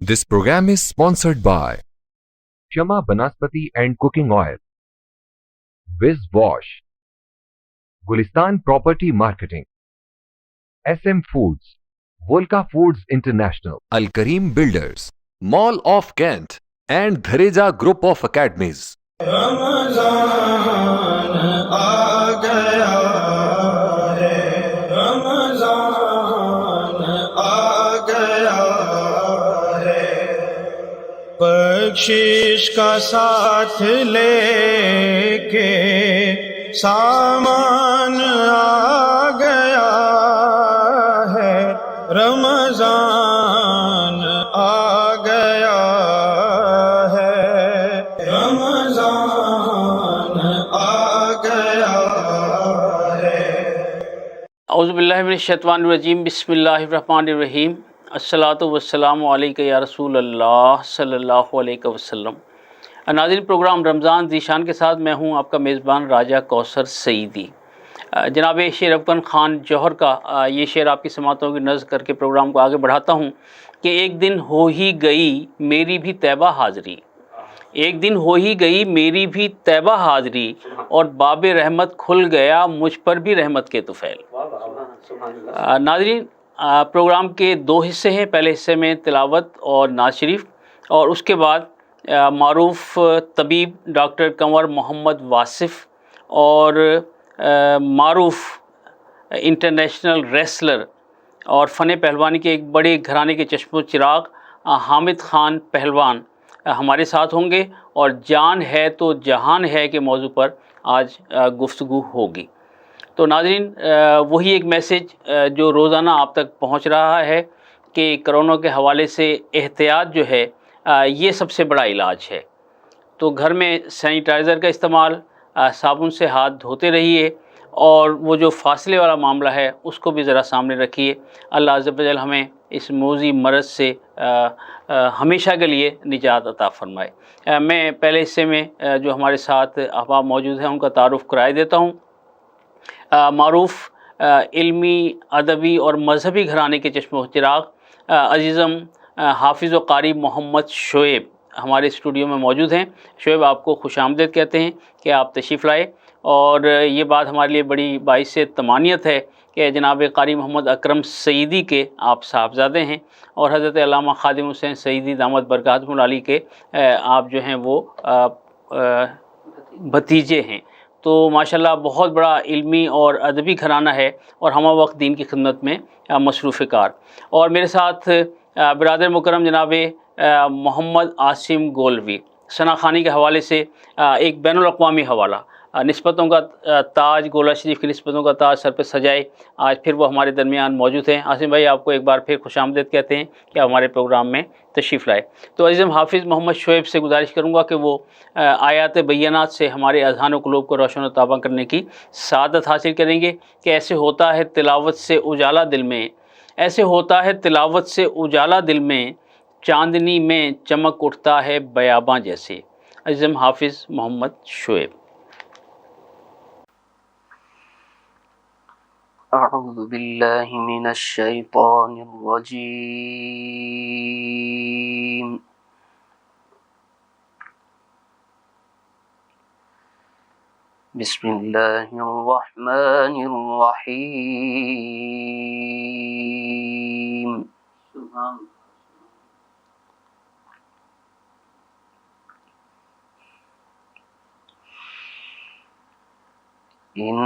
This program is sponsored by Shama Banaspati and Cooking Oil, Wiz Wash, Gulistan Property Marketing, SM Foods, Volca Foods International, Al Kareem Builders, Mall of Kent, and Dhareja Group of Academies. رمضان آ گیا ہے، رمضان آ گیا ہے، بخشش کا ساتھ لے کے سامان آ گیا ہے، رمضان آ گیا ہے، رمضان آ گیا ہے۔ اعوذ باللہ من الشیطان الرجیم، بسم اللہ الرحمن الرحیم، الصلاۃ والسلام علیک یا رسول اللہ صلی اللہ علیہ وسلم۔ ناظرین، پروگرام رمضان ذیشان کے ساتھ میں ہوں آپ کا میزبان راجہ کوثر سعیدی۔ جناب شیر افغان خان جوہر کا یہ شعر آپ کی سماعتوں کی نظر کر کے پروگرام کو آگے بڑھاتا ہوں کہ ایک دن ہو ہی گئی میری بھی طیبہ حاضری، ایک دن ہو ہی گئی میری بھی طیبہ حاضری، اور باب رحمت کھل گیا مجھ پر بھی رحمت کے طفیل۔ ناظرین، پروگرام کے دو حصے ہیں، پہلے حصے میں تلاوت اور نعت شریف، اور اس کے بعد معروف طبیب ڈاکٹر کنور محمد واصف اور معروف انٹرنیشنل ریسلر اور فن پہلوانی کے ایک بڑے گھرانے کے چشم و چراغ حامد خان پہلوان ہمارے ساتھ ہوں گے، اور جان ہے تو جہان ہے کے موضوع پر آج گفتگو ہوگی۔ تو ناظرین، وہی ایک میسیج جو روزانہ آپ تک پہنچ رہا ہے کہ کرونا کے حوالے سے احتیاط جو ہے یہ سب سے بڑا علاج ہے۔ تو گھر میں سینیٹائزر کا استعمال، صابن سے ہاتھ دھوتے رہیے، اور وہ جو فاصلے والا معاملہ ہے اس کو بھی ذرا سامنے رکھیے۔ اللہ عز و جل ہمیں اس موذی مرض سے ہمیشہ کے لیے نجات عطا فرمائے۔ میں پہلے حصے میں جو ہمارے ساتھ احباب موجود ہیں ان کا تعارف کرائے دیتا ہوں۔ معروف علمی، ادبی اور مذہبی گھرانے کے چشم و چراغ عزیزم حافظ و قاری محمد شعیب ہمارے اسٹوڈیو میں موجود ہیں۔ شعیب، آپ کو خوش آمدید کہتے ہیں کہ آپ تشریف لائے، اور یہ بات ہمارے لیے بڑی باعث طمانیت ہے کہ جناب قاری محمد اکرم سعیدی کے آپ صاحبزادے ہیں، اور حضرت علامہ خادم حسین سعیدی دامت برکاتہم العالی کے آپ جو ہیں وہ بھتیجے ہیں۔ تو ماشاءاللہ بہت بڑا علمی اور ادبی گھرانہ ہے، اور ہمہ وقت دین کی خدمت میں مصروف کار۔ اور میرے ساتھ برادر مکرم جناب محمد عاصم گولوی، ثنا خوانی کے حوالے سے ایک بین الاقوامی حوالہ، نسبتوں کا تاج، گولہ شریف کی نسبتوں کا تاج سر پہ سجائے، آج پھر وہ ہمارے درمیان موجود ہیں۔ عاصم بھائی، آپ کو ایک بار پھر خوش آمدید کہتے ہیں کہ ہمارے پروگرام میں تشریف لائے۔ تو عزیزم حافظ محمد شعیب سے گزارش کروں گا کہ وہ آیات بینات سے ہمارے اذہان و قلوب کو روشن و تاباں کرنے کی سعادت حاصل کریں گے کہ ایسے ہوتا ہے تلاوت سے اجالا دل میں، ایسے ہوتا ہے تلاوت سے اجالا دل میں، چاندنی میں چمک اٹھتا ہے بیاباں جیسے۔ عزیزم حافظ محمد شعیب۔ اعوذ باللہ من الشیطان الرجیم، بسم اللہ الرحمن الرحیم۔ إن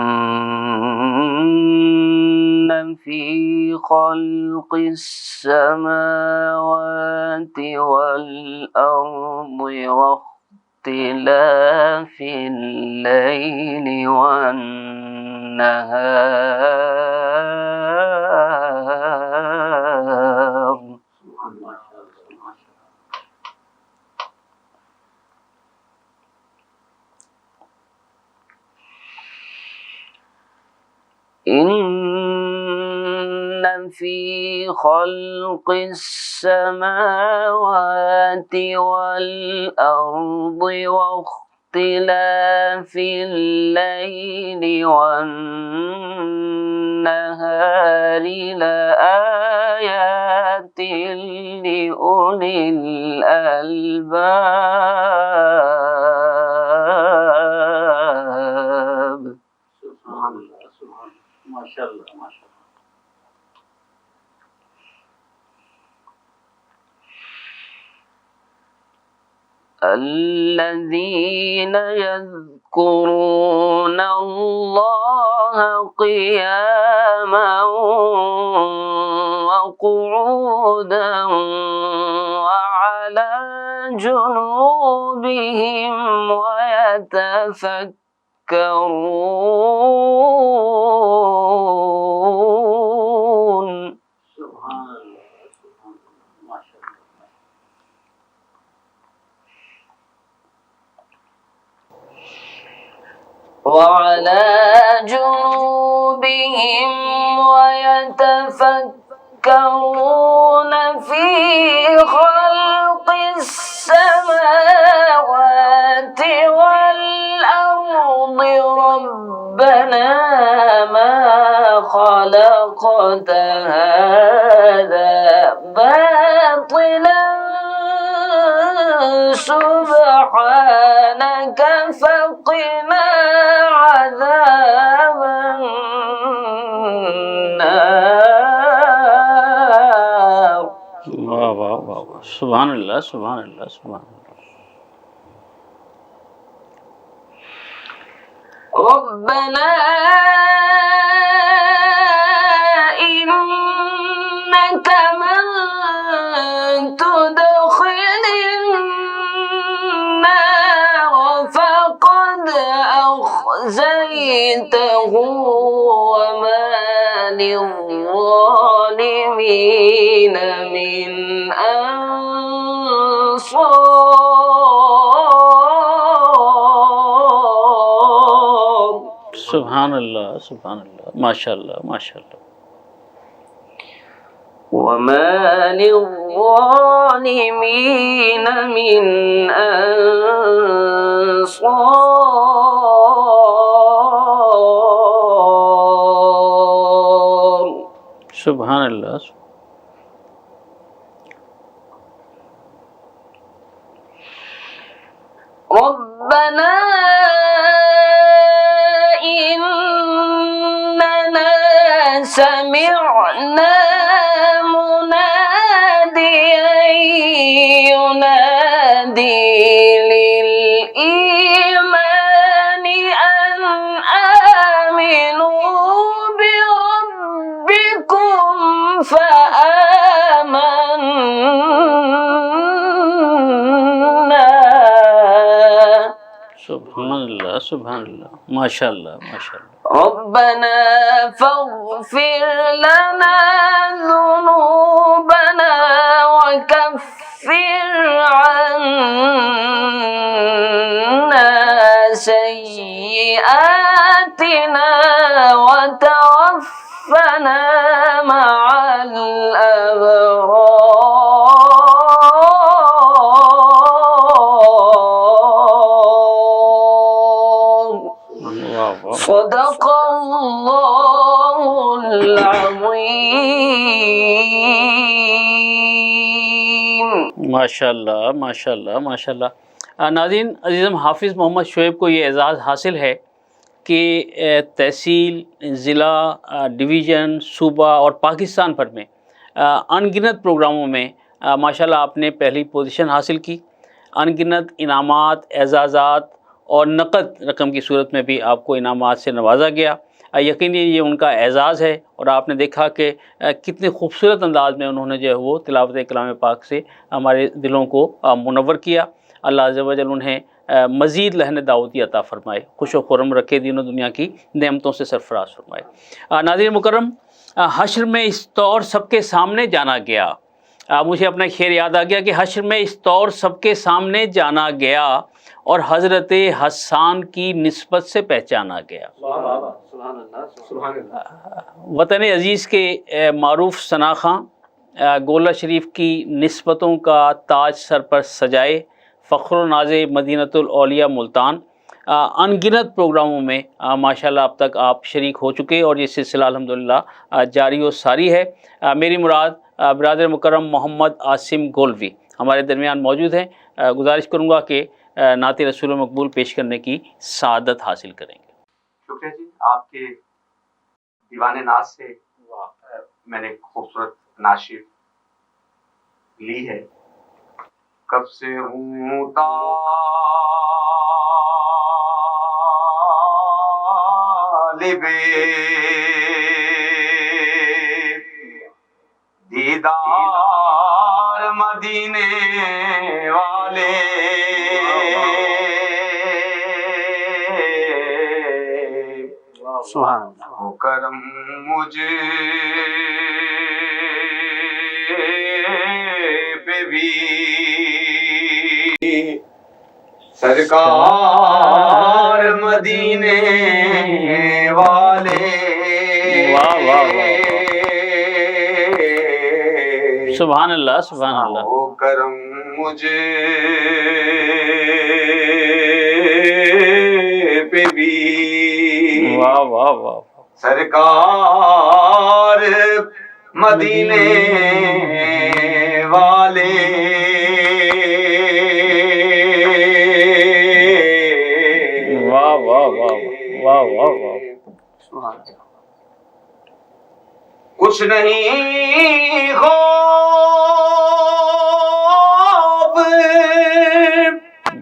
في خلق السماوات والأرض واختلاف الليل والنهار إن في خلق السماوات والأرض واختلاف الليل والنهار النهار لآيات لأولي الألباب. سبحان اللہ، سبحان اللہ، ماشاء اللہ، ماشاء اللہ. الذين يذكرون الله قياما وقعودا وعلى جنوبهم ويتفكرون. سبحان اللہ، سبحان اللہ، ماشاء اللہ. وعلى جنوبهم ويتفكرون في خلق السماوات والأرض ربنا ما خلقت هذا باطلا سبحانك فقنا عذاب النار. واہ واہ واہ واہ، سبحان اللہ، سبحان اللہ، سبحان اللہ. ربنا إنك من تدخل النار فقد أخزيته وما للظالمين من أنصار. سبحان اللہ، سبحان اللہ، ماشاء اللہ، ماشاء اللہ. وما للظالمين من أنصار. سبحان اللہ. ربنا إننا سمعنا مناديا ينادي للإيمان أن آمنوا بربكم فآمنا. سبحان اللہ، سبحان اللہ، ماشاء اللہ، ماشاء اللہ. ربنا فاغفر لنا ذنوبنا وكفر عنا سيئاتنا وتوفنا مع الأبرار. واہ واہ، صدق اللہ العظیم. ماشاء اللہ، ماشاء اللہ، ماشاء اللہ. ناظرین عزیزم، حافظ محمد شعیب کو یہ اعزاز حاصل ہے کہ تحصیل، ضلع، ڈویژن، صوبہ اور پاکستان بھر میں ان گنت پروگراموں میں ماشاءاللہ آپ نے پہلی پوزیشن حاصل کی. ان گنت انعامات، اعزازات اور نقد رقم کی صورت میں بھی آپ کو انعامات سے نوازا گیا. یقینی یہ ان کا اعزاز ہے، اور آپ نے دیکھا کہ کتنے خوبصورت انداز میں انہوں نے جو ہے وہ تلاوت کلام پاک سے ہمارے دلوں کو منور کیا. اللہ عز و جل انہیں مزید لہن دعوتی عطا فرمائے، خوش و خرم رکھے، دین و دنیا کی نعمتوں سے سرفراز فرمائے. ناظرین مکرم، حشر میں اس طور سب کے سامنے جانا گیا. مجھے اپنا شعر یاد آ گیا کہ حشر میں اس طور سب کے سامنے جانا گیا اور حضرت حسان کی نسبت سے پہچانا گیا. وطن عزیز کے معروف ثنا خاں گولہ شریف کی نسبتوں کا تاج سر پر سجائے، فخر و ناز مدینۃ الاولیاء ملتان. ان گنت پروگراموں میں ماشاءاللہ اب تک آپ شریک ہو چکے اور یہ سلسلہ الحمدللہ جاری و ساری ہے۔ میری مراد برادر مکرم محمد عاصم گولوی ہمارے درمیان موجود ہیں۔ گزارش کروں گا کہ نعت رسول مقبول پیش کرنے کی سعادت حاصل کریں گے۔ شکریہ جی، آپ کے دیوان ناز سے میں نے خوبصورت ناشر لی ہے۔ کب سے ہوں طالب دیدار مدینے والے، سبحان اللہ۔ ہو کرم مجھے پہ بھی سرکار مدینے والے، واہ واہ واہ، سبحان اللہ سبحان اللہ۔ ہو کرم مجھے پہ بھی واہ واہ واہ، سرکار مدینے والے، واہ واہ واہ واہ واہ واہ، کچھ نہیں خوف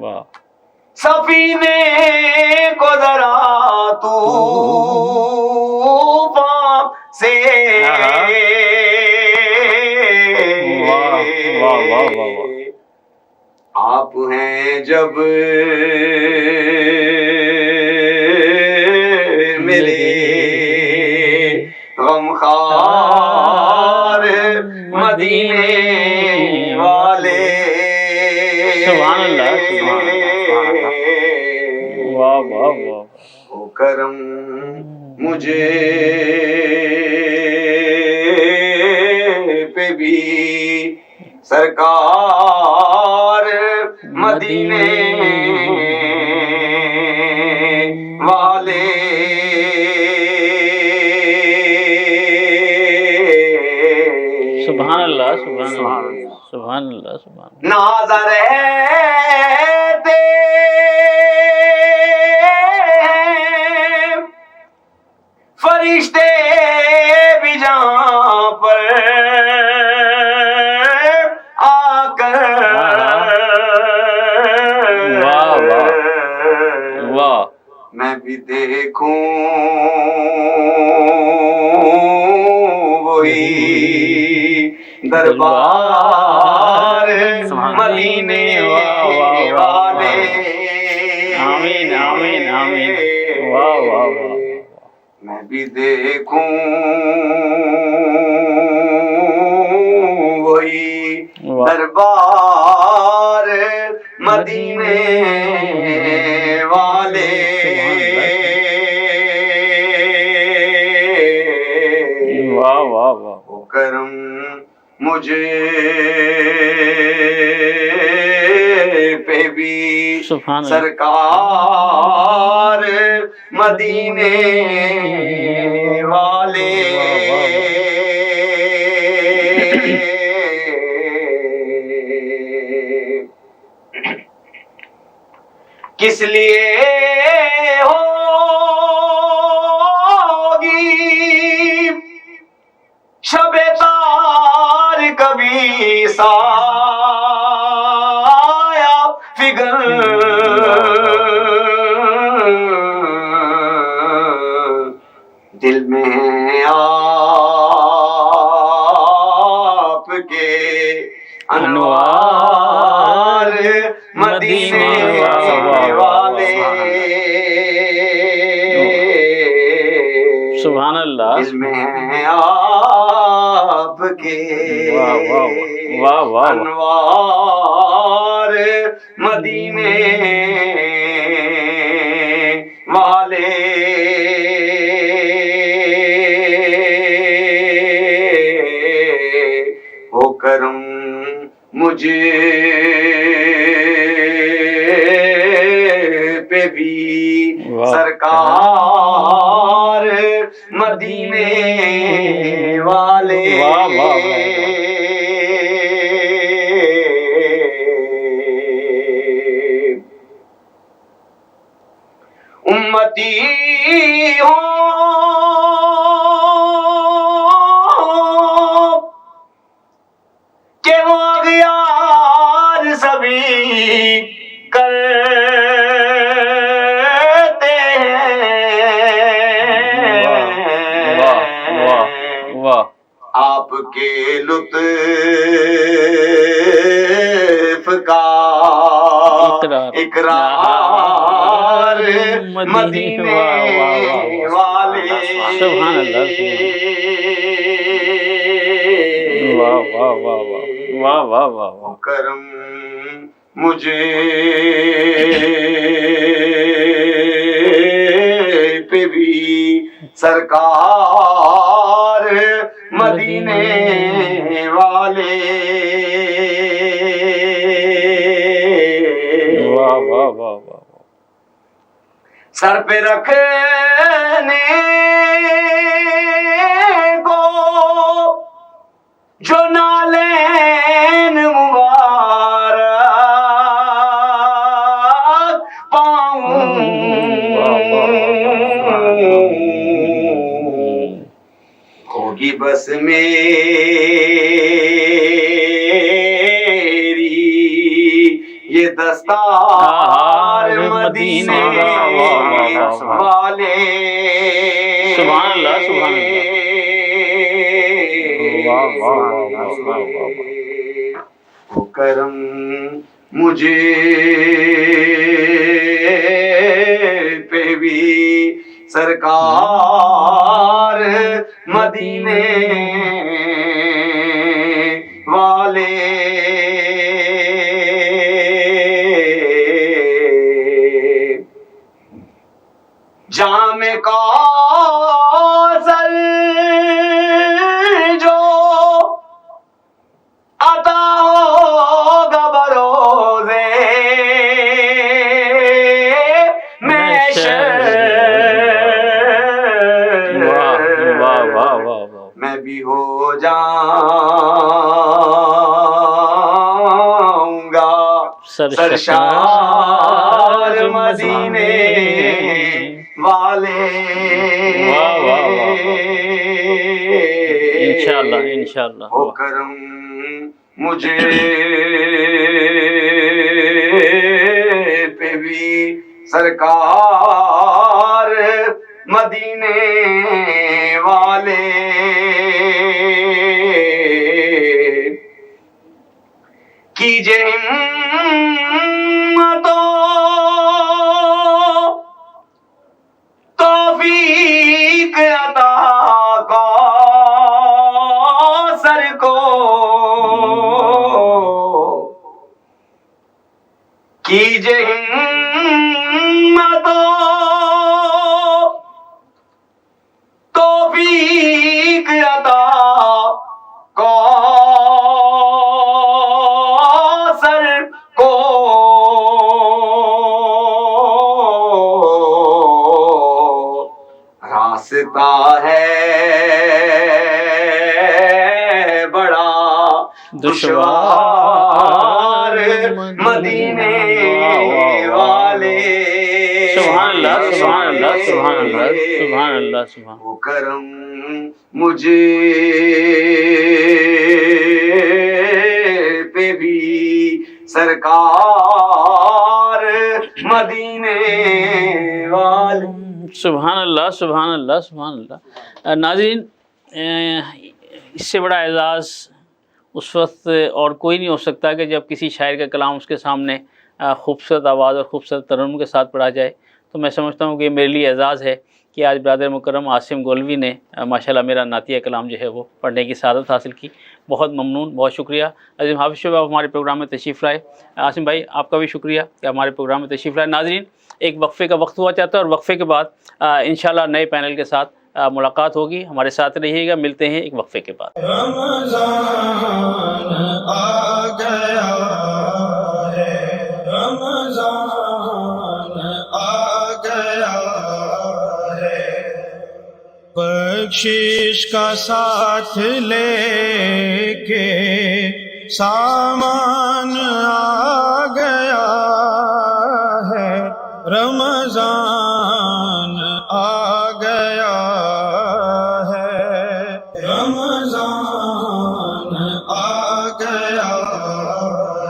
واہ، سفینے کو ذرا طوفان سے، واہ واہ واہ واہ، آپ ہیں جب میرے غمخوار مدینے والے، سبحان اللہ سبحان اللہ، واہ واہ واہ، ہو کرم مجھے پہ بھی سرکار مدینے والے، سبحان اللہ سبحان اللہ سبحان اللہ سبحان اللہ، ناظر رہتے فرشتے بھی جہاں پر آ کر، واہ واہ واہ، میں بھی دیکھوں وہی دربار مدینے والے، آمین آمین آمین، واہ واہ واہ، میں بھی دیکھوں وہی دربار مدینے والے، واہ واہ واہ، ہو کرم مجھے پہ بھی سبحان اللہ، سرکار مدینے والے، کس لیے ہوگی شب تار کبھی سایہ فگر، دل میں آپ کے انوار مدینے والے، سبحان اللہ، دل میں آپ کے واہ واہ واہ واہ، انوار مدینے والے، ہو کرم مجھے پہ بھی والے واہ واہ واہ امتی ہو کہ وہ اغیار سبھی کرتے ہیں واہ آپ کے لطف کا اقرار مدینے والے سبحان اللہ واہ واہ واہ واہ واہ واہ واہ کرم مجھے پہ بھی سرکار مدینے والے واہ واہ واہ واہ سر پہ رکھنے کو جو نالین مبارک پاؤں ہوگی بس میری یہ دستار مدینے والے سبحان اللہ سبحان وہ کرم مجھے پہ بھی سرکار مدینے والے جام کوثر جو عطا ہوگا بروزے محشر میں بھی ہو جاؤں گا سرشار مدینے والے انشاءاللہ انشاءاللہ ہو کرم مجھے پہ بھی سرکار مدینے والے کیجے ہمتوں توفیق عطا کوثر کو کیجے ہمتوں توفیق عطا کوثر کو راستہ ہے بڑا دشوار مدینے والے سبحان اللہ سبحان اللہ سبحان اللہ سبحان اللہ سبحان وہ کرم مجھے پہ بھی سرکار مدینے والے سبحان اللہ سبحان اللہ سبحان اللہ ناظرین اس سے بڑا اعزاز اس وقت اور کوئی نہیں ہو سکتا کہ جب کسی شاعر کا کلام اس کے سامنے خوبصورت آواز اور خوبصورت ترنم کے ساتھ پڑھا جائے تو میں سمجھتا ہوں کہ یہ میرے لیے اعزاز ہے کہ آج برادر مکرم عاصم گولوی نے ماشاءاللہ میرا نعتیہ کلام جو ہے وہ پڑھنے کی سعادت حاصل کی. بہت ممنون, بہت شکریہ. عظیم حافظ صاحب آپ ہمارے پروگرام میں تشریف لائے. عاصم بھائی آپ کا بھی شکریہ کہ ہمارے پروگرام میں تشریف لائے. ناظرین ایک وقفے کا وقت ہوا چاہتا ہے اور وقفے کے بعد انشاءاللہ نئے پینل کے ساتھ ملاقات ہوگی. ہمارے ساتھ رہیے گا, ملتے ہیں ایک وقفے کے بعد. رمضان آ گیا ہے, رمضان آ گیا ہے, بخشش کا ساتھ لے کے سامان آ گیا ہے، رمضان آ گیا ہے، رمضان آ گیا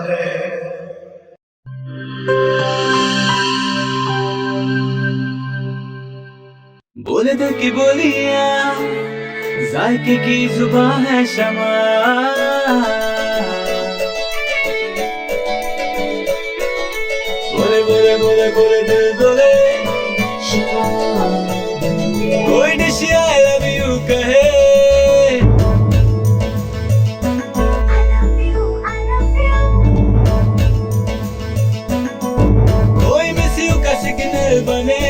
ہے۔ بولے دل کی بولیاں، ذائقے کی زبان ہے شمع، بولے بولے بولے بولے دل بولے، کوئی ڈش آئی لو یو کہے، کوئی مس یو کا سگنل بنے،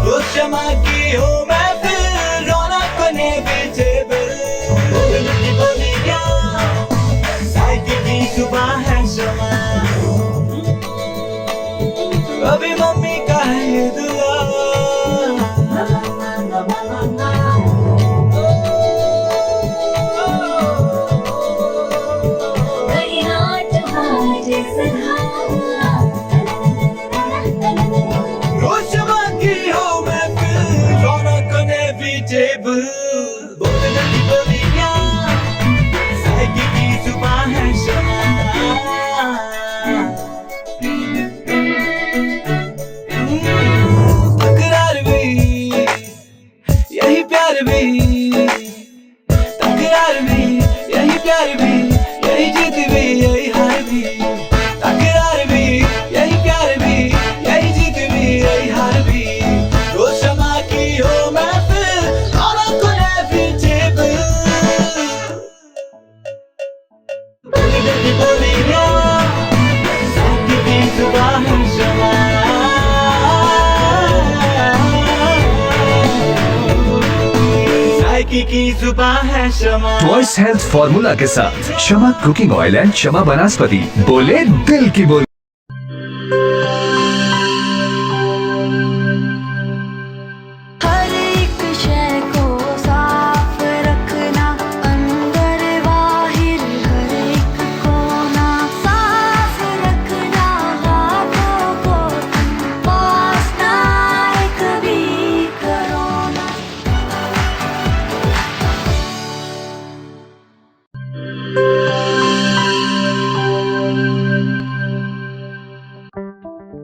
روز شمع کی ہو محفل، رونق بنے ویجیبل، بولے دل کی بولیاں، ذائقے کی زبان ہے شمع، ابھی ممی کا ہے یہ دعا، روز شمع کی ہو محفل، رونق بنے ویجیبل، بولے دل کی بولیاں، ذائقے کی زبان ہے شمع، تکرار بھی یہی پیار بھی، تکرار بھی یہی پیار بھی، یہی جیت بھی یہی ہار بھی، تکرار بھی یہی پیار بھی، یہی جیت بھی یہی ہار بھی، روز شمع کی ہو محفل، رونق بنے ویجیبل، بولے دل کی بولیاں، ذائقے کی زبان ہے شمع، ذائقے کی زبان ہے شمع۔ وائس ہیلتھ فارمولا کے ساتھ شمع کوکنگ آئل اینڈ شمع بناسپتی، بولے دل کی بولی۔ ہر ایک شے کو صاف رکھنا، اندر باہر ہر ایک کونا صاف رکھنا، ہاتھوں کو پاس نہ آئے کبھی کرونا۔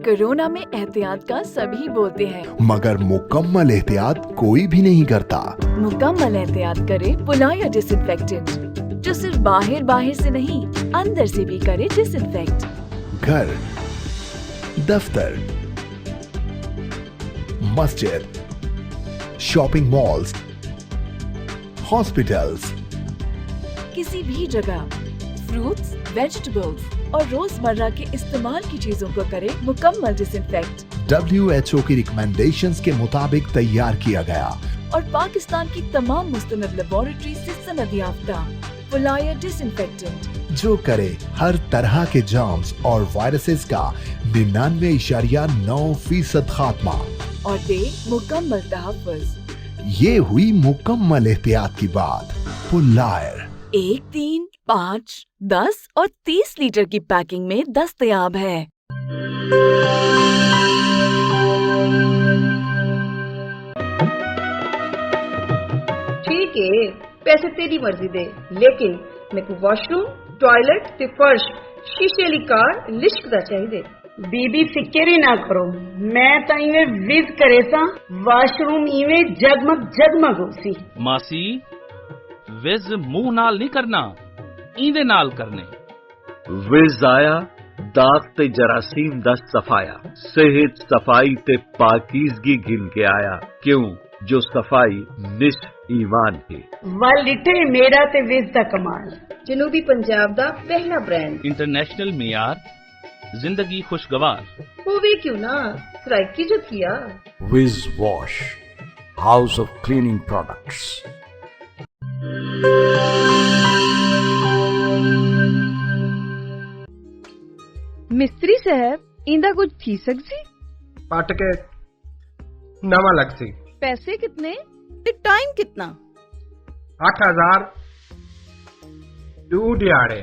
کورونا میں احتیاط کا سبھی بولتے ہیں، مگر مکمل احتیاط کوئی بھی نہیں کرتا۔ مکمل احتیاط کرے پلایا ڈس انفیکٹنٹ، جو صرف باہر سے نہیں اندر سے بھی کرے ڈس انفیکٹ۔ گھر، دفتر، مسجد، شاپنگ مالز، ہاسپٹلز، کسی بھی جگہ فروٹس، ویجیٹیبلز اور روزمرہ کے استعمال کی چیزوں کو کرے مکمل ڈس انفیکٹ، WHO کی ریکمینڈیشنز کے مطابق تیار کیا گیا اور پاکستان کی تمام مستند لیبارٹری سے سند یافتہ پلایا ڈس انفیکٹنٹ، جو کرے ہر طرح کے جرمز اور وائرسز کا 99.9% خاتمہ۔ اور دے مکمل تحفظ۔ یہ ہوئی مکمل احتیاط کی بات۔ پلائر 1، 3، 5، 10 اور 30 لیٹر کی پیکنگ میں دستیاب ہے۔ ٹھیک ہے، پیسے تیری مرضی دے، لیکن میں کو واش روم، ٹوائلٹ تے فرش شیشے والی کار لشک دا چاہیے۔ بی بی فکر ہی نہ کرو، میں تا ایویں وز کرے سا، واش روم ایویں جگمگ جگمگ ہو سی۔ ماسی وز منہ نال نہیں کرنا، ایندے نال کرنے۔ وز آیا داغ تے جراثیم دا صفایا، صحت صفائی تے پاکیزگی گن کے آیا، کیوں جو صفائی نصف ایمان ہے۔ ول ڈٹے میرا تے وز دا کمال، جنوبی پنجاب دا پہلا برانڈ، انٹرنیشنل معیار، زندگی خوشگوار ہووے کیوں نہ سرائکی جو کیا۔ وز واش، ہاؤس آف کلیننگ پروڈکٹس۔ مستری صاحب ایندا کچھ تھی سکسی؟ پٹ کے نواں لگ سی۔ پیسے کتنے؟ ਤੇ ਟਾਈਮ ਕਿੰਨਾ? 8000 2 ਦਿਹਾੜੇ।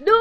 2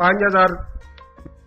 5000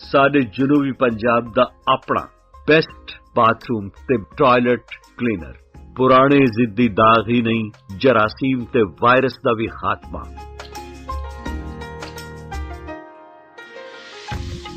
ਸਾਡੇ ਜਨੂਬੀ ਪੰਜਾਬ ਦਾ ਆਪਣਾ ਬੈਸਟ ਬਾਥਰੂਮ ਤੇ ਟਾਇਲਟ ਕਲੀਨਰ, ਪੁਰਾਣੇ ਜ਼ਿੱਦੀ ਦਾਗ ਹੀ ਨਹੀਂ, ਜਰਾਸੀਮ ਤੇ ਵਾਇਰਸ ਦਾ ਵੀ ਖਾਤਮਾ।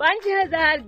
5000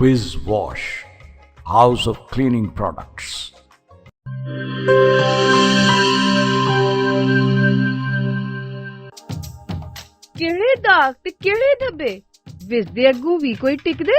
Wiz Wash, House of Cleaning Products. ਕਿਹੜੇ ਦਾਗ ਤੇ ਕਿਹੜੇ ਧੱਬੇ ਵਿਜ ਦੇ ਅੱਗੋਂ ਵੀ ਕੋਈ ਟਿਕਦੇ?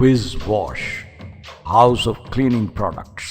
Wiz Wash, House of Cleaning Products.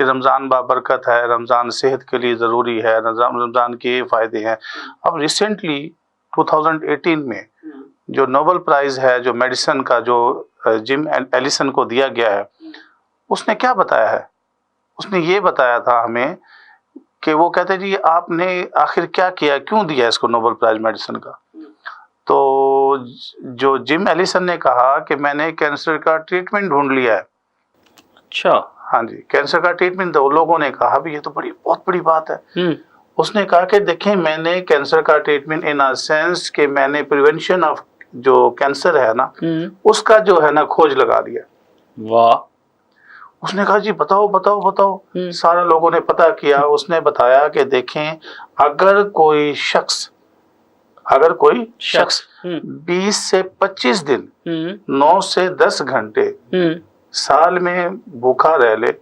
کہ رمضان بابرکت ہے، رمضان صحت کے لیے ضروری ہے، رمضان کے یہ فائدے ہیں. اب ریسنٹلی 2018 میں جو نوبل پرائز ہے جو میڈیسن کا جو جم ایلیسن کو دیا گیا ہے، اس نے کیا بتایا ہے؟ اس نے یہ بتایا تھا ہمیں کہ وہ کہتے جی آپ نے آخر کیا کیا، کیوں دیا اس کو نوبل پرائز میڈیسن کا؟ تو جو جم ایلیسن نے کہا کہ میں نے کینسر کا ٹریٹمنٹ ڈھونڈ لیا ہے. اچھا. ہاں جی، کینسر کا ٹریٹمنٹ. تو لوگوں نے کہا بھی یہ تو بہت بڑی بات ہے. اس نے کہا کہ دیکھیں میں نے کینسر کا ٹریٹمنٹ ان اے سینس کہ میں نے پریونشن آف جو کینسر ہے نا اس کا جو ہے نا کھوج لگا دیا. واہ. اس نے کہا جی بتاؤ بتاؤ بتاؤ. سارے لوگوں نے پتہ کیا. اس نے بتایا کہ دیکھیں اگر کوئی شخص 20 سے 25 دن 9 سے 10 گھنٹے سال میں بھوکا رہ لے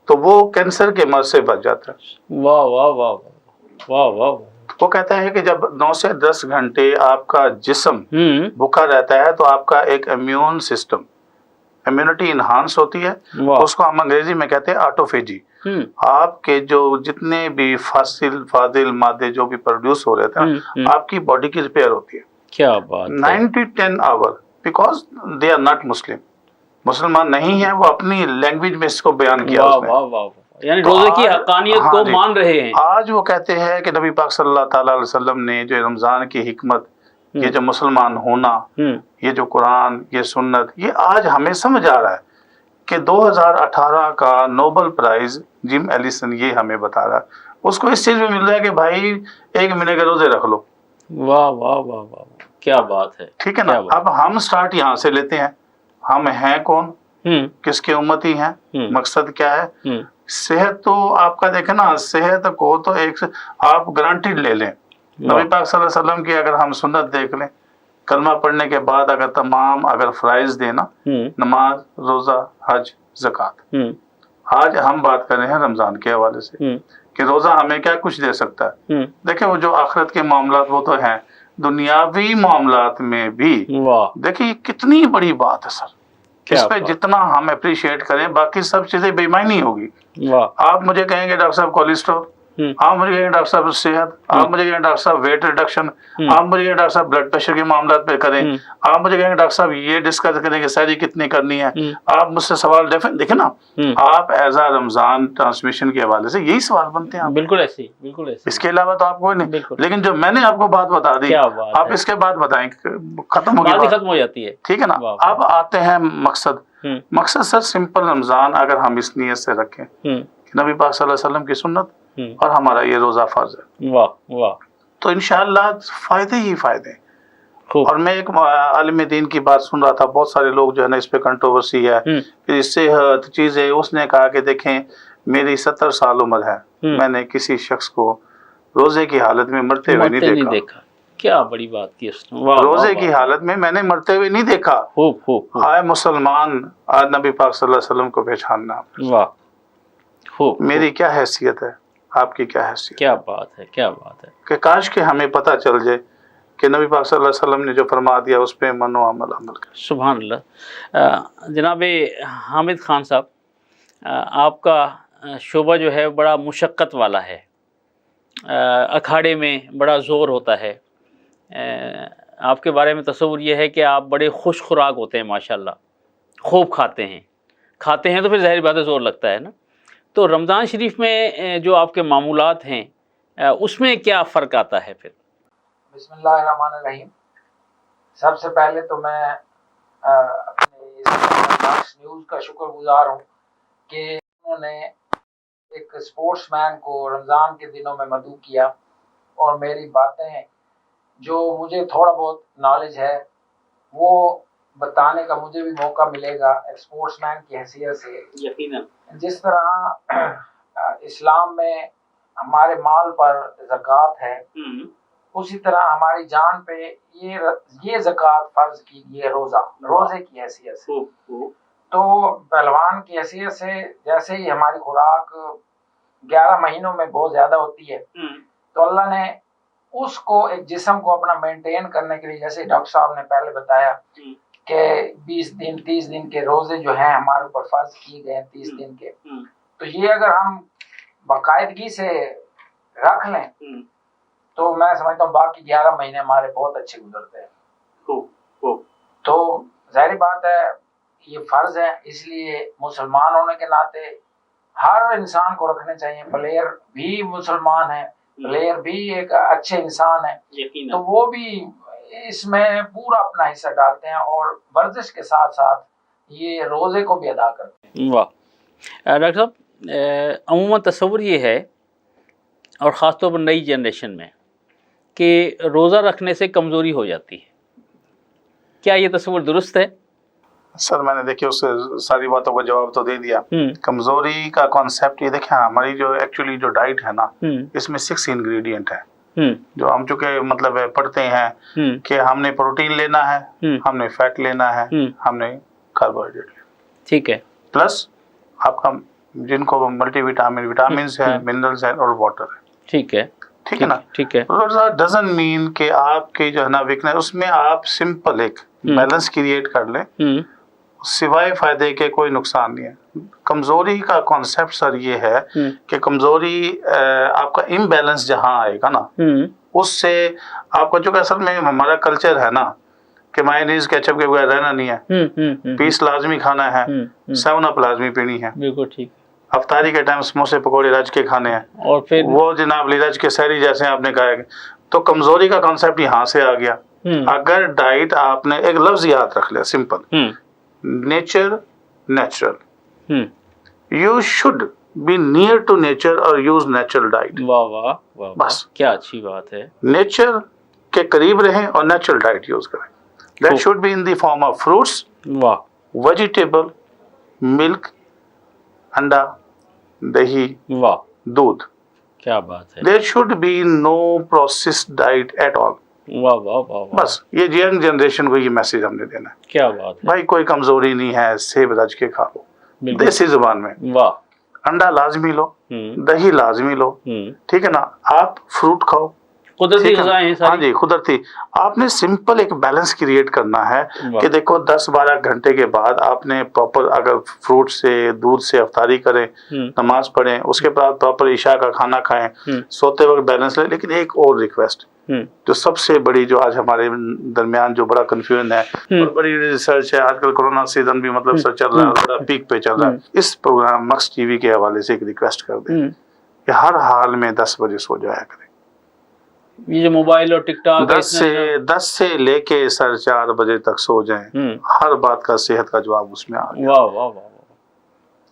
تو وہ کینسر کے مرض سے بچ جاتا ہے. واہ واہ واہ واہ واہ. وہ کہتا ہے کہ جب 9 سے 10 گھنٹے آپ کا جسم بھوکا رہتا ہے تو آپ کا ایک امیون سسٹم امیونٹی انہانس ہوتی ہے. اس کو ہم انگریزی میں کہتے ہیں آٹوفیجی. آپ کے جو جتنے بھی فاضل مادے جو بھی پروڈیوس ہو رہے تھے آپ کی باڈی کی ریپیئر ہوتی ہے. کیا بات. 9-10 our because they are not Muslim. مسلمان نہیں ہیں، وہ اپنی لینگویج میں اس کو بیان کیا. یعنی روزے کی حقانیت کو مان رہے ہیں. آج وہ کہتے ہیں کہ نبی پاک صلی اللہ تعالی علیہ وسلم نے جو رمضان کی حکمت، یہ جو مسلمان ہونا، یہ جو قرآن، یہ سنت، یہ آج ہمیں سمجھ آ رہا ہے کہ 2018 کا نوبل پرائز جم ایلیسن یہ ہمیں بتا رہا ہے. اس کو اس چیز میں مل رہا ہے کہ بھائی 1 مہینے کے روزے رکھ لو. واہ واہ واہ واہ، کیا بات ہے. ٹھیک ہے نا. اب ہم سٹارٹ یہاں سے لیتے ہیں. ہم ہیں کون، کس کے امتی ہیں، مقصد کیا ہے. صحت تو آپ کا دیکھیں نا، صحت کو تو ایک آپ گرانٹیڈ لے لیں. نبی پاک صلی اللہ علیہ وسلم کی اگر ہم سنت دیکھ لیں، کلمہ پڑھنے کے بعد اگر تمام فرائض دینا، نماز، روزہ، حج، زکوٰۃ. آج ہم بات کر رہے ہیں رمضان کے حوالے سے کہ روزہ ہمیں کیا کچھ دے سکتا ہے. دیکھیں وہ جو آخرت کے معاملات وہ تو ہیں، دنیاوی معاملات میں بھی دیکھیں یہ کتنی بڑی بات ہے سر. اس پہ جتنا ہم اپریشیٹ کریں باقی سب چیزیں بے معنی ہوگی. آپ مجھے کہیں گے ڈاکٹر صاحب کولیسٹرول، آپ مجھے کہیں ڈاکٹر صاحب صحت، آپ مجھے کہیں ڈاکٹر صاحب ویٹ ریڈکشن، آپ مجھے کہیں ڈاکٹر صاحب بلڈ پریشر کے معاملات پہ کریں، آپ مجھے کہیں ڈاکٹر صاحب یہ ڈسکس کریں کہ سحری کتنی کرنی ہے. آپ مجھ سے سوال دیکھیں نا، آپ ایز اے رمضان ٹرانسمیشن کے حوالے سے یہی سوال بنتے ہیں. بالکل ایسے، بالکل ایسے. اس کے علاوہ تو آپ کوئی نہیں. لیکن جو میں نے آپ کو بات بتا دی، آپ اس کے بعد بتائیں، ختم ہو جاتی ہے. ٹھیک ہے نا. اب آتے ہیں مقصد سر سمپل. رمضان اگر ہم اس نیت سے رکھیں کہ نبی پاک صلی اللہ علیہ وسلم کی سنت اور ہمارا یہ روزہ فرض ہے، واہ واہ، تو انشاءاللہ فائدے ہی فائدے. اور میں ایک عالم دین کی بات سن رہا تھا، بہت سارے لوگ جو ہے نا اس پہ کنٹروورسی ہے کہ صحت چیزیں. اس نے کہا کہ دیکھیں میری 70 سال عمر ہے، میں نے کسی شخص کو روزے کی حالت میں مرتے ہوئے نہیں دیکھا. کیا بڑی بات کی اس نے. روزے کی حالت میں نے مرتے ہوئے نہیں دیکھا. آئے مسلمان، آج نبی پاک صلی اللہ علیہ وسلم کو پہچاننا. واہ. میری کیا حیثیت ہے، آپ کی کیا حیثیت. کیا بات ہے، کیا بات ہے. کہ کاش کہ ہمیں پتہ چل جائے کہ نبی پاک صلی اللہ علیہ وسلم نے جو فرما دیا اس پہ من و عمل کرے. سبحان اللہ. جناب حامد خان صاحب، آپ کا شعبہ جو ہے بڑا مشقت والا ہے. اکھاڑے میں بڑا زور ہوتا ہے. آپ کے بارے میں تصور یہ ہے کہ آپ بڑے خوش خوراک ہوتے ہیں ماشاءاللہ، خوب کھاتے ہیں تو پھر ظاہر بات ہے زور لگتا ہے نا. تو رمضان شریف میں جو آپ کے معمولات ہیں اس میں کیا فرق آتا ہے پھر؟ بسم اللہ الرحمن الرحیم. سب سے پہلے تو میں اپنے اس نیوز کا شکر گزار ہوں کہ انہوں نے ایک سپورٹس مین کو رمضان کے دنوں میں مدعو کیا، اور میری باتیں جو مجھے تھوڑا بہت نالج ہے وہ بتانے کا مجھے بھی موقع ملے گا ایک سپورٹس مین کی حیثیت سے. یقیناً جس طرح اسلام میں ہمارے مال پر زکوٰۃ ہے، اسی طرح ہماری جان پہ یہ زکوٰۃ فرض کی گئی ہے روزے کی حیثیت سے. تو پہلوان کی حیثیت سے جیسے ہی ہماری خوراک 11 مہینوں میں بہت زیادہ ہوتی ہے، تو اللہ نے اس کو ایک جسم کو اپنا مینٹین کرنے کے لیے، جیسے ڈاکٹر صاحب نے پہلے بتایا کہ 20 دن 30 دن کے روزے جو ہیں ہمارے اوپر فرض کیے گئے ہیں 30 دن کے، تو یہ اگر ہم باقاعدگی سے رکھ لیں تو میں سمجھتا ہوں باقی 11 مہینے ہمارے بہت اچھے گزرتے ہیں. تو ظاہر بات ہے یہ فرض ہے، اس لیے مسلمان ہونے کے ناطے ہر انسان کو رکھنے چاہیے. پلیئر بھی مسلمان ہے، پلیئر بھی ایک اچھے انسان ہے، تو وہ بھی اس میں پورا اپنا حصہ ڈالتے ہیں اور ورزش کے ساتھ ساتھ یہ روزے کو بھی ادا کرتے ہیں. واہ ڈاکٹر صاحب، عموماً تصور یہ ہے اور خاص طور پر نئی جنریشن میں کہ روزہ رکھنے سے کمزوری ہو جاتی ہے، کیا یہ تصور درست ہے؟ سر میں نے دیکھیے اس سے ساری باتوں کا جواب تو دے دیا. کمزوری کا کانسیپٹ یہ دیکھیں، ہماری جو ایکچولی جو ڈائٹ ہے نا، اس میں 6 انگریڈینٹ ہے جو ہم چونکہ مطلب پڑھتے ہیں کہ ہم نے پروٹین لینا ہے، ہم نے فیٹ لینا ہے، ہم نے کاربوہائیڈریٹ لینا. ٹھیک ہے. پلس آپ کا جن کو ملٹی وٹامنس ہے، منرلس ہے اور واٹر ہے. ٹھیک ہے. ٹھیک ہے نا. ٹھیک ہے. ڈزنٹ مین کہ آپ کی جو ہے نا ویکنس، اس میں آپ سمپل ایک بیلنس کریٹ کر لیں، سوائے فائدے کے کوئی نقصان نہیں ہے. کمزوری کا کانسیپٹ سر یہ ہے کہ کمزوری آپ کا امبیلنس جہاں آئے گا نا، اس سے آپ کا جو کہ اصل میں ہمارا کلچر ہے نا کہ مایونیز کیچپ کے بغیر رہنا نہیں ہے، پیس لازمی کھانا ہے، 7 اپ لازمی پینی ہے. بالکل ٹھیک. افطاری کے ٹائم سموسے پکوڑے رج کے کھانے ہیں، اور پھر وہ جناب لیرج کے سحری جیسے آپ نے کہا. تو کمزوری کا کانسیپٹ یہاں سے آ گیا. اگر ڈائٹ آپ نے ایک لفظ یاد رکھ لیا simple, nature natural, you should be near to nature اور یوز نیچرل ڈائٹ. واہ واہ واہ، بس کیا اچھی بات ہے. نیچر کے قریب رہیں اور نیچرل ڈائٹ یوز کریں. That should be in the form of fruits, واہ، ویجیٹیبل، ملک، انڈا، دہی، واہ، دودھ. کیا بات ہے. There should be no processed diet at all. واہ واہ واہ. بس یہ ینگ جنریشن کو یہ میسج ہم نے دینا ہے. کیا بات ہے بھائی، کوئی کمزوری نہیں ہے، سیب رج کے کھا لو دیسی زبان میں. واہ. انڈا لازمی لو، دہی لازمی لو، ٹھیک ہے نا. آپ فروٹ کھاؤ، قدرتی غذائیں ہیں ساری. ہاں جی، قدرتی. آپ نے سمپل ایک بیلنس کریٹ کرنا ہے کہ دیکھو 10-12 گھنٹے کے بعد آپ نے پراپر اگر فروٹ سے دودھ سے افطاری کریں، نماز پڑھیں، اس کے بعد پراپر عشاء کا کھانا کھائیں، سوتے وقت بیلنس لیں. لیکن ایک اور ریکویسٹ جو سب سے بڑی، جو آج ہمارے درمیان جو بڑا کنفیوژن ہے اور بڑی ریسرچ ہے، آج کل کورونا سیزن بھی مطلب سر چل رہا ہے، بڑا پیک پہ چل رہا ہے. اس پروگرام مکس ٹی وی کے حوالے سے ایک ریکویسٹ کر دیں کہ ہر حال میں 10 بجے سو جایا کریں. یہ جو موبائل اور ٹک ٹاک 10 سے لے کے سر 4 بجے تک سو جائیں. ہر بات کا صحت کا جواب اس میں آ گیا. واہ واہ واہ.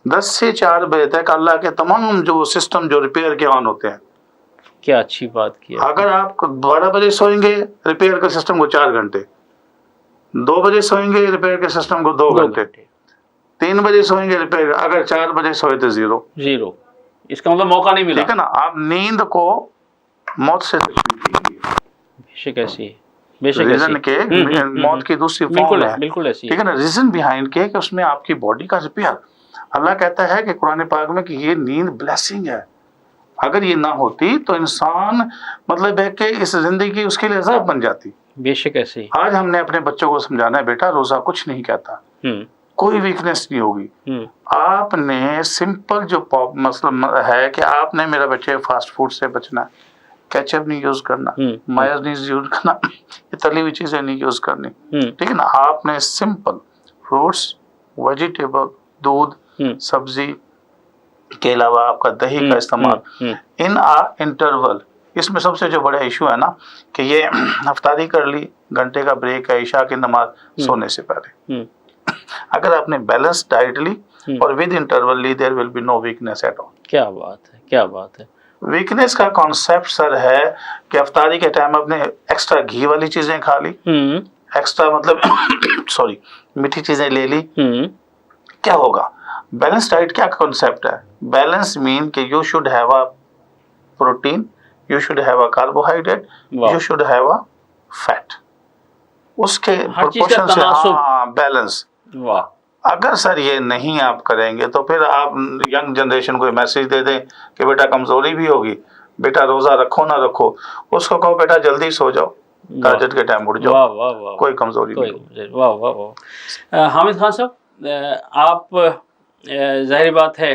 10 سے 4 بجے تک اللہ کے تمام جو سسٹم جو ریپیئر کے آن ہوتے ہیں. کیا اچھی بات کی. اگر آپ 12 بجے سوئیں گے، ریپیئر کے سسٹم کو 4 گھنٹے، 2 بجے سوئیں گے، ریپیئر کے سسٹم کو 2 گھنٹے، 3 بجے سوئیں گے، ریپیئر. اگر 4 بجے سوئے تو زیرو. اس کا مطلب موقع نہیں ملا. ٹھیک ہے نا. آپ نیند کو موت سے ریزن کے موت کی دوسری فارم ہے. بالکل ایسی. ٹھیک ہے نا. ریزن بیہائنڈ کے کہ اس میں آپ کی باڈی کا ریپیئر. اللہ کہتا ہے کہ قرآن پاک میں کہ یہ نیند بلیسنگ ہے. اگر یہ نہ ہوتی تو انسان مطلب ہے کہ اس زندگی اس کے لیے عذاب بن جاتی. بے شک ایسے. آج ہم نے اپنے بچوں کو سمجھانا ہے، بیٹا روزہ کچھ نہیں کہتا، کوئی ویکنیس نہیں ہوگی. آپ نے سمپل جو مسئلہ ہے کہ آپ نے میرا بچے فاسٹ فوڈ سے بچنا ہے، کیچپ نہیں یوز کرنا، مایونیز یوز کرنا، یہ تلی ہوئی چیزیں نہیں یوز کرنی. ٹھیک ہے نا. آپ نے سمپل فروٹس، ویجیٹیبل، دودھ، سبزی کے علاوہ آپ کا دہی کا استعمال ان انٹرول. اس میں سب سے جو بڑا ایشو ہے نا کہ یہ افطاری کر لی، گھنٹے کا بریک ہے، عشاء کی نماز سونے سے پہلے. اگر آپ نے بیلنس ڈائٹ لی اور ود انٹرول لی، there will be no weakness at all. کیا بات ہے، کیا بات ہے. ویکنیس کا کانسیپٹ سر ہے کہ افطاری کے ٹائم آپ نے ایکسٹرا گھی والی چیزیں کھا لی، ایکسٹرا مطلب سوری میٹھی چیزیں لے لی. کیا ہوگا؟ بیلنس ڈائٹ کیا کانسیپٹ ہے؟ بیلنس مین کہ you should have a protein, you should have a carbohydrate, you should have a fat. اس کے پروپورشن سے بیلنس. اگر سر یہ نہیں آپ کریں گے تو پھر آپ ینگ جنریشن کو میسج دے دیں کہ بیٹا کمزوری بھی ہوگی، بیٹا روزہ رکھو نہ رکھو. اس کو کہو بیٹا جلدی سو جاؤ، تہجد کے ٹائم اٹھ جاؤ، کوئی کمزوری نہیں. واہ واہ واہ. حامد خان صاحب، آپ ظاہر بات ہے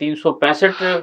365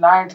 9th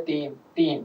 3:30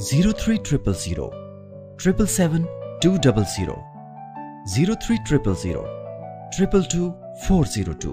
0300 777 200 0300 222 402।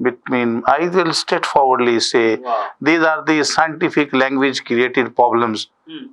between, I will straightforwardly say, these are the scientific language created problems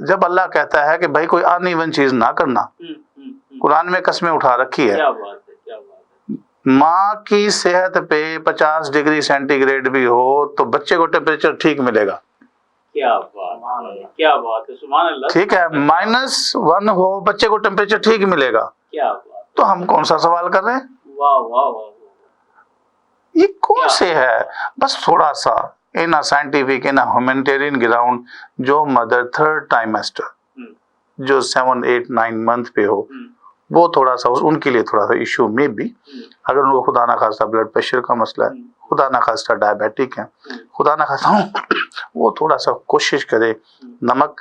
جب اللہ کہتا ہے کہ بھائی کوئی ان ایون چیز نہ کرنا، قرآن میں قسمیں اٹھا رکھی ہے، ماں کی صحت پہ 50 ڈگری سینٹی گریڈ بھی ہو تو بچے کو ٹیمپریچر ٹھیک ملے گا. کیا بات ہے، سبحان اللہ. ٹھیک ہے، -1 ہو بچے کو ٹیمپریچر ٹھیک ملے گا. کیا بات. تو ہم کون سا سوال کر رہے ہیں؟ واہ واہ واہ، یہ کون سے ہے؟ بس تھوڑا سا ان سائنٹیفک ان ہیومینٹیرین گراؤنڈ، جو مدر 3rd ٹائمسٹر جو 7, 8, 9 منتھ پہ ہو، وہ تھوڑا سا ان کے لیے تھوڑا سا ایشو میں بھی، اگر ان کو خدا نہ خواستہ بلڈ پریشر کا مسئلہ ہے، خدا نہ خواستہ ڈائبیٹک ہے، خدا نہ خواستہ وہ تھوڑا سا کوشش کرے نمک،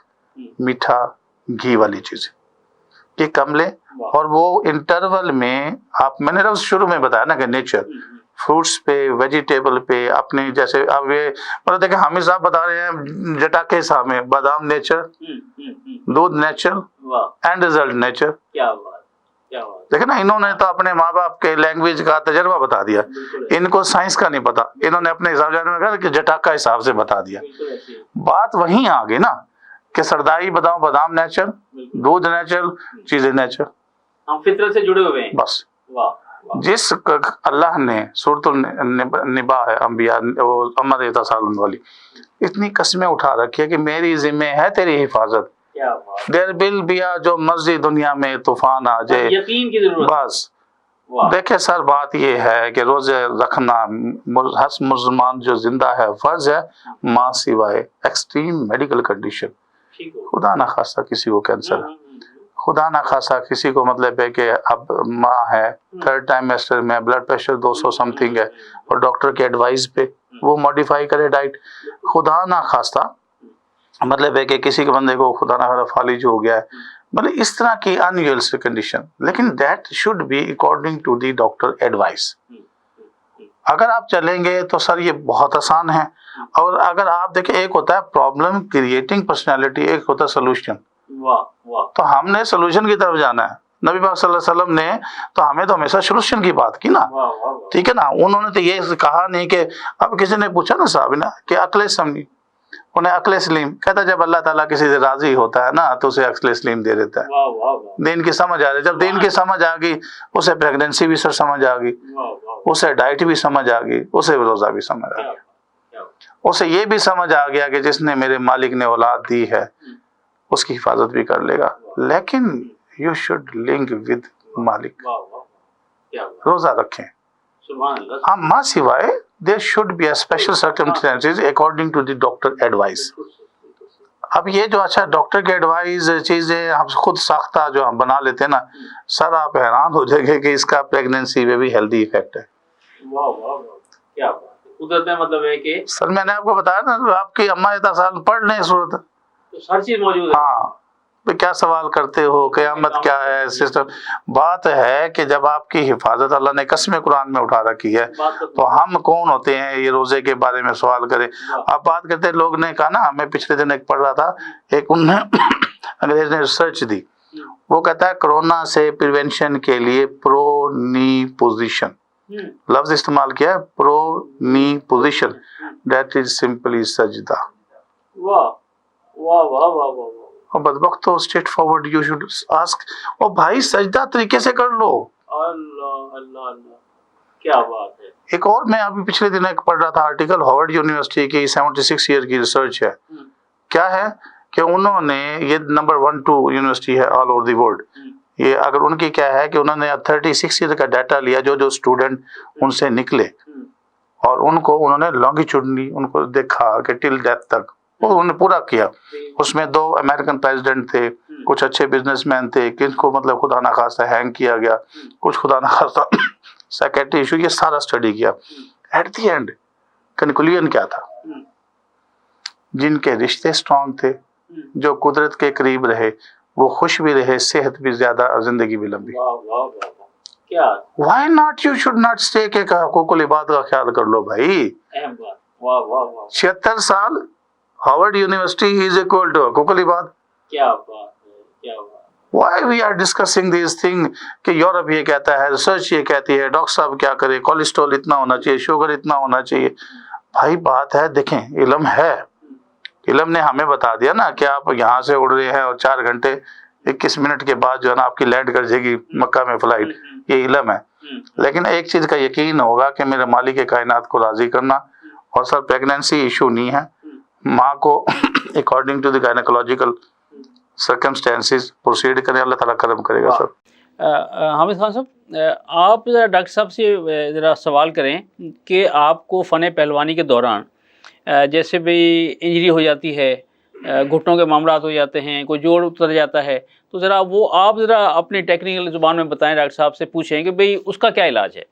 میٹھا، گھی والی چیزیں یہ کم لیں. اور وہ انٹرول میں آپ، میں نے شروع میں بتایا نا کہ نیچر فروٹس پہ، ویجیٹیبل پہ، اپنے جیسے اب یہ مطلب دیکھیں حامد صاحب بتا رہے ہیں جٹاکے صاحب میں بادام نیچر، دودھ نیچر، اینڈ رزلٹ نیچر. دیکھیں نا، انہوں نے تو اپنے ماں باپ کے لینگویج کا تجربہ بتا دیا، ان کو سائنس کا نہیں پتا، انہوں نے اپنے حساب جانے میں کہا کہ جٹاکا حساب سے بتا دیا. بات وہیں آ گئی نا کہ سردائی بتاؤ، بادام نیچر، دودھ نیچر، چیزیں نیچر، ہم فطرت سے جڑے ہوئے ہیں. بس جس اللہ نے سورۃ النبا ہے انبیاء محمد صلی والی، اتنی قسمیں اٹھا رکھی ہے کہ میری ذمہ ہے تیری حفاظت. دیر بل بیا جو مرضی دنیا میں طوفان آ جائے، یقین کی ضرورت. بس دیکھیں سر، بات یہ ہے کہ روزے رکھنا ہر مسلمان جو زندہ ہے فرض ہے، ماں سوائے ایکسٹریم میڈیکل کنڈیشن، خدا نہ خاصہ کسی کو کینسر ہے، خدا نہ خاصہ کسی کو مطلب ہے کہ اب ماں ہے 3rd ٹائمسٹر میں، بلڈ پریشر 200 سمتھنگ ہے، اور ڈاکٹر کے ایڈوائز پہ وہ ماڈیفائی کرے ڈائٹ. خدا نہ خاصہ مطلب ہے کہ کسی کے بندے کو خدا نہ خاصہ فالج ہو گیا ہے، مطلب اس طرح کی انیویلس کنڈیشن، لیکن that should be according to the doctor advice. اگر آپ چلیں گے تو سر یہ بہت آسان ہے. اور اگر آپ دیکھیں، ایک ہوتا ہے پرابلم کریٹنگ پرسنالٹی، ایک ہوتا ہے سولوشن. تو ہم نے سولوشن کی طرف جانا ہے. نبی پاک صلی اللہ علیہ وسلم نے تو ہمیں تو ہمیشہ سولوشن کی بات کی نا، ٹھیک ہے نا. انہوں نے تو یہ کہا نہیں کہ اب کسی نے پوچھا نا صاحب نا کہ عقل سمجھی، انہیں عقل سلیم کہتا ہے. جب اللہ تعالیٰ کسی سے راضی ہوتا ہے نا تو اسے عقل سلیم دے دیتا ہے. دین کی سمجھ آ رہی، جب دین کی سمجھ آ گئی اسے پریگننسی بھی سر سمجھ آ گئی، اسے ڈائٹ بھی سمجھ آ گئی، اسے روزہ بھی سمجھ آ گیا، اسے یہ بھی سمجھ آ گیا کہ جس نے میرے مالک نے اولاد دی ہے اس کی حفاظت بھی کر لے گا. لیکن یو شوڈ لنک ود مالک. روزہ رکھیں ہاں، ماں سوائے there should be a special circumstances according to the doctor advice. اب یہ جو اچھا ڈاکٹر کے ایڈوائز چیزیں ہم خود ساختہ جو ہم بنا لیتے ہیں نا سر، آپ حیران ہو جائیں گے کہ اس کا پریگننسی میں بھی ہیلدی ایفیکٹ ہے. کیا قدرت میں مطلب ہے کہ سر میں نے آپ کو بتایا نا، آپ کی اماں اتاسال پڑھ لیں صورت، ہر چیز موجود ہے. ہاں کیا سوال کرتے ہو، قیامت کیا ہے، سسٹم. بات ہے کہ جب آپ کی حفاظت اللہ نے قسمیں قرآن میں اٹھا رکھی ہے تو ہم کون ہوتے ہیں یہ روزے کے بارے میں سوال کریں. آپ بات کرتے ہیں، لوگ نے کہا نا، میں پچھلے دن ایک پڑھ رہا تھا، ایک انہوں نے انگریز نے ریسرچ دی، وہ کہتا ہے کرونا سے پریونشن کے لیے پرو نی پوزیشن لفظ استعمال کیا ہے، پرو نی پوزیشن، دیٹ از سمپلی سجدہ. واہ واہ واہ واہ واہ. اور بدبخت تو straight forward you should ask, اور بھائی سجدہ طریقے سے کر لو. اللہ اللہ اللہ، کیا بات ہے. ایک اور میں ابھی پچھلے دن ایک پڑھ رہا تھا آرٹیکل، ہارورڈ یونیورسٹی کی 76 ایئر کی ریسرچ ہے. کیا ہے کہ انہوں نے یہ نمبر 1 2 یونیورسٹی ہے آل اوور دی ورلڈ. یہ اگر ان کی کیا ہے کہ انہوں نے 36 ایئر کا ڈیٹا لیا، جو جو اسٹوڈنٹ ان سے نکلے، اور ان کو انہوں نے لانگیٹیوڈنلی ان کو دیکھا کہ ٹل ڈیتھ تک وہ انہوں نے پورا کیا. اس میں 2 امریکن پریزیڈنٹ تھے، کچھ اچھے بزنس مین تھے، کن کو مطلب خدا نہ خواستہ ہینگ کیا گیا، کچھ خدا نہ خواستہ سیکریٹری ایشو، یہ سارا اسٹڈی کیا. ایٹ دی اینڈ کنکلوژن کیا تھا؟ جن کے رشتے اسٹرانگ تھے، جو قدرت کے قریب رہے، وہ خوش بھی رہے، صحت بھی زیادہ اور زندگی بھی لمبی. Why not, you should not stay کہ حقوق العباد کا خیال کر لو بھائی. 76 سال Harvard University is equal to حقوق العباد. کیا بات ہے، کیا بات. Why we are discussing these things کہ یورپ یہ کہتا ہے، ریسرچ یہ کہتی ہے، ڈاکٹر صاحب کیا کرے، کولیسٹرول اتنا ہونا چاہیے، شوگر اتنا ہونا چاہیے. بھائی بات ہے، دیکھیں علم ہے علم نے ہمیں بتا دیا نا کہ آپ یہاں سے اڑ رہے ہیں اور 4 گھنٹے 21 منٹ کے بعد جو ہے نا آپ کی لینڈ کر جائے گی مکہ میں فلائٹ، یہ علم ہے. لیکن ایک چیز کا یقین ہوگا کہ میرے مالک کائنات کو راضی کرنا. اور سر پریگنینسی ایشو نہیں ہے، ماں کو according to the gynaecological circumstances proceed کریں، اللہ تعالیٰ کرم کرے گا. سر حامد خان صاحب، آپ ذرا ڈاکٹر صاحب سے ذرا سوال کریں کہ آپ کو فن پہلوانی کے دوران جیسے بھی انجری ہو جاتی ہے، گھٹنوں کے معاملات ہو جاتے ہیں، کوئی جوڑ اتر جاتا ہے، تو ذرا وہ آپ ذرا اپنی ٹیکنیکل زبان میں بتائیں، ڈاکٹر صاحب سے پوچھیں کہ بھئی اس کا کیا علاج ہے؟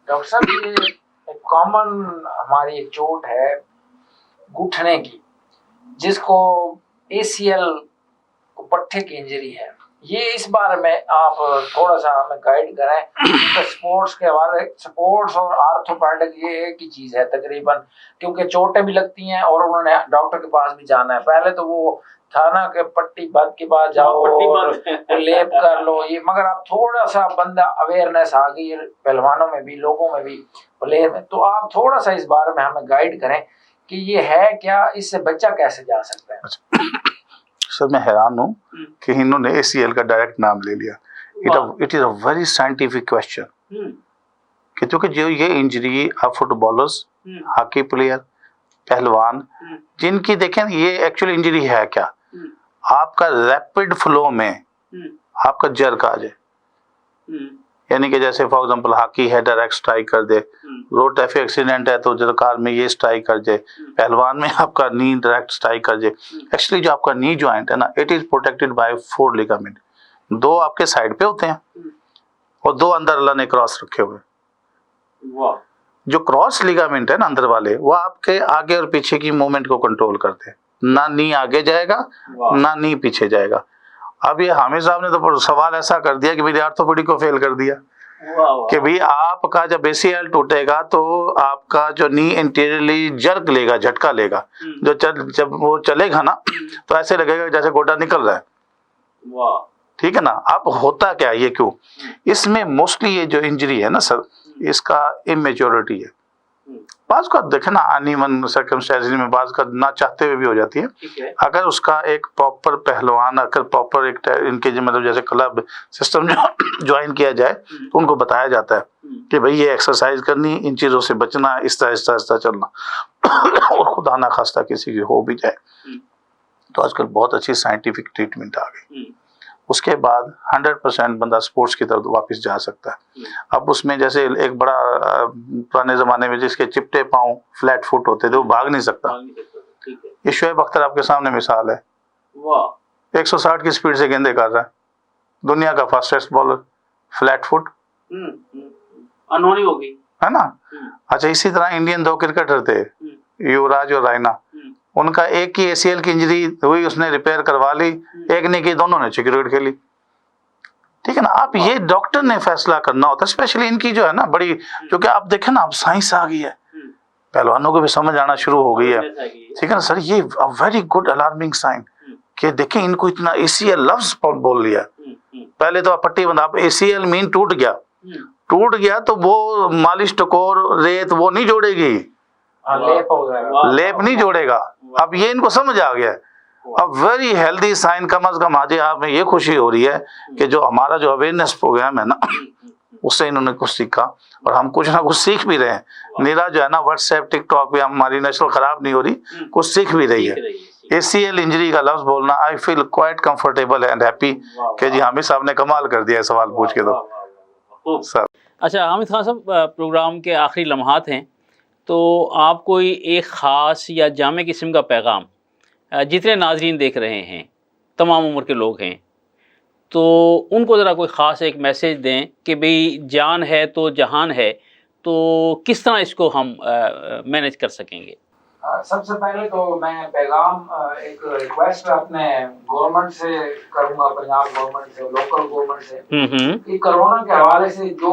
ڈاکٹر صاحب یہ ایک کامن ہماری ایک چوٹ ہے گھٹنے کی، جس کو ACL پٹھے کی انجری ہے. یہ اس بارے میں آپ تھوڑا سا ہمیں گائیڈ کریں. سپورٹس کے حوالے، سپورٹس اور آرتھوپیڈک یہ ایک ہی چیز ہے تقریباً، کیونکہ چوٹیں بھی لگتی ہیں اور انہوں نے ڈاکٹر کے پاس بھی جانا ہے. پہلے تو وہ تھا نا کہ پٹی بد کے بعد جاؤ اور لیپ کر لو، یہ مگر اب تھوڑا سا بندہ اویئرنیس آ گئی ہے پہلوانوں میں بھی، لوگوں میں بھی، پلیئر میں. تو آپ تھوڑا سا اس بارے میں ہمیں گائیڈ کریں کہ یہ ہے کیا، اس سے بچہ کیسے جا سکتا ہے. سر میں حیران ہوں کہ انہوں نے ACL کا ڈائریکٹ نام لے لیا. It is a very scientific question کہ چونکہ جو یہ انجری آپ فٹ بالرز، ہاکی پلیئر، پہلوان جن کی دیکھیں یہ ایکچولی انجری ہے کیا، آپ کا ریپڈ فلو میں آپ کا جرک آ جائے، یعنی کہ جیسے فار ایگزامپل ہاکی ہے ڈائریکٹ سٹرائک کر دے، روڈ ٹریفک ایکسیڈنٹ ہے تو کار میں یہ سٹرائک کر جائے، پہلوان میں آپ کا نی ڈائریکٹ سٹرائک کر جائے. ایکچولی جو آپ کا نی جوائنٹ ہے نا، it is protected by 4 ligament. 2 آپ کے سائڈ پہ ہوتے ہیں اور 2 اندر اللہ نے کراس رکھے ہوئے. جو کراس لیگامنٹ ہے نا اندر والے، وہ آپ کے آگے اور پیچھے کی موومنٹ کو کنٹرول کرتے ہیں. نہ نی آگے جائے گا نہ نی پیچھے جائے گا. اب یہ حامد صاحب نے تو سوال ایسا کر دیا کہ میری آرتھوپیڈی کو فیل کر دیا کہ بھئی آپ کا جب ACL ٹوٹے گا تو آپ کا جو نی انٹیریرلی جرک لے گا، جھٹکا لے گا، جب وہ چلے گا نا تو ایسے لگے گا جیسے گوڈا نکل رہا ہے. ٹھیک ہے نا. اب ہوتا کیا یہ کیوں؟ اس میں موسٹلی یہ جو انجری ہے نا سر، اس کا امیچورٹی ہے. بعض کا دیکھیں نا انیون سرکمسٹینسز میں بعض کا نہ چاہتے ہوئے بھی ہو جاتی ہے. اگر اس کا ایک پراپر پہلوان، اگر پراپر ایک ان کے مطلب جیسے کلب سسٹم جوائن کیا جائے تو ان کو بتایا جاتا ہے کہ بھئی یہ ایکسرسائز کرنی، ان چیزوں سے بچنا، اس طرح چلنا، اور خدا نہ خواستہ کسی کی ہو بھی جائے تو آج کل بہت اچھی سائنٹیفک ٹریٹمنٹ آ گئی. اس کے بعد 100% بندہ سپورٹس کی طرف واپس جا سکتا ہے. اب اس میں جیسے ایک بڑا پرانے زمانے میں جس کے چپٹے پاؤں فلیٹ فٹ ہوتے تھے وہ بھاگ نہیں سکتا. یہ شعیب اختر آپ کے سامنے مثال ہے، 160 کی سپیڈ سے گیندے کر رہا ہے، دنیا کا فاسٹسٹ بالر، فلیٹ فٹ، انہونی ہو گئی ہے نا. اچھا اسی طرح انڈین 2 کرکٹر تھے، یوراج اور رائنا، ان کا ایک کی ACL کی انجری ہوئی، اس نے ریپیئر کروا لی، ایک نے کی، دونوں نے اچھی کرکٹ کھیلی. ٹھیک ہے نا. آپ یہ ڈاکٹر نے فیصلہ کرنا ہوتا ہے، اسپیشلی ان کی جو ہے نا بڑی، کیونکہ آپ دیکھیں نا اب سائنس آ گئی ہے، پہلوانوں کو بھی سمجھ آنا شروع ہو گئی ہے. ٹھیک ہے نا سر. یہ ویری گڈ الارمنگ سائن کہ دیکھیں ان کو اتنا ACL لفظ بول لیا. پہلے تو آپ پٹی بند، آپ ACL مین ٹوٹ گیا تو وہ مالش ٹکور ریت وہ نہیں جوڑے گی، لیپ نہیں جوڑے گا. اب یہ ان کو سمجھ آ گیا ہے. اب ویری ہیلدی سائن، کم از کم آج آپ میں یہ خوشی ہو رہی ہے کہ جو ہمارا جو اویئرنیس پروگرام ہے نا اس سے انہوں نے کچھ سیکھا اور ہم کچھ نہ کچھ سیکھ بھی رہے ہیں. نیرا جو ہے نا واٹس ایپ ٹک ٹاک پہ ہماری نیشنل خراب نہیں ہو رہی، کچھ سیکھ بھی رہی ہے. ACL انجری کا لفظ بولنا آئی فیل کوائٹ کمفرٹیبل اینڈ ہیپی کہ جی حامد صاحب نے کمال کر دیا ہے سوال پوچھ کے. تو سر اچھا حامد خان صاحب، پروگرام کے آخری لمحات ہیں، تو آپ کوئی ایک خاص یا جامع قسم کا پیغام جتنے ناظرین دیکھ رہے ہیں، تمام عمر کے لوگ ہیں، تو ان کو ذرا کوئی خاص ایک میسیج دیں کہ بھئی جان ہے تو جہان ہے، تو کس طرح اس کو ہم مینیج کر سکیں گے؟ سب سے پہلے تو میں پیغام ایک ریکویسٹ اپنے گورنمنٹ سے کروں گا، پنجاب گورنمنٹ سے، لوکل گورنمنٹ سے، کہ کرونا کے حوالے سے جو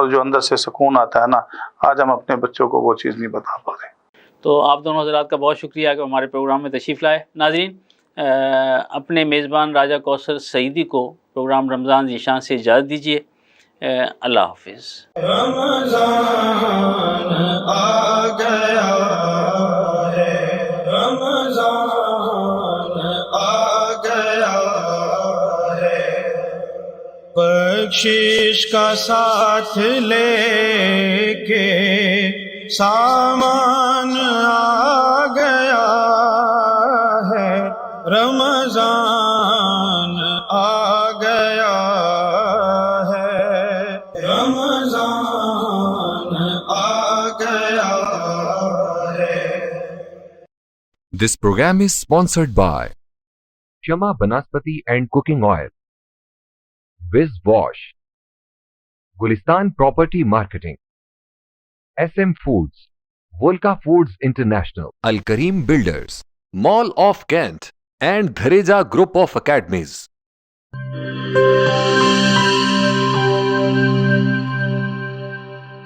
اور جو اندر سے سکون آتا ہے نا، آج ہم اپنے بچوں کو وہ چیز نہیں بتا پا رہے۔ تو آپ دونوں حضرات کا بہت شکریہ کہ ہمارے پروگرام میں تشریف لائے۔ ناظرین، اپنے میزبان راجہ کوثر سعیدی کو پروگرام رمضان ذیشان سے اجازت دیجیے۔ اللہ حافظ۔ رمضان آ گیا ہے، رمضان آ گیا ہے، بخشش کا ساتھ لے کے سامان آ گیا ہے، رمضان آ گیا ہے، رمضان آ گیا ہے۔ This program is sponsored by Shama Banaspati and Cooking Oil, Wiz Wash, Gulistan Property Marketing, SM Foods, Volca Foods International, Al Kareem Builders, Mall of Kent, and Dhareja Group of Academies.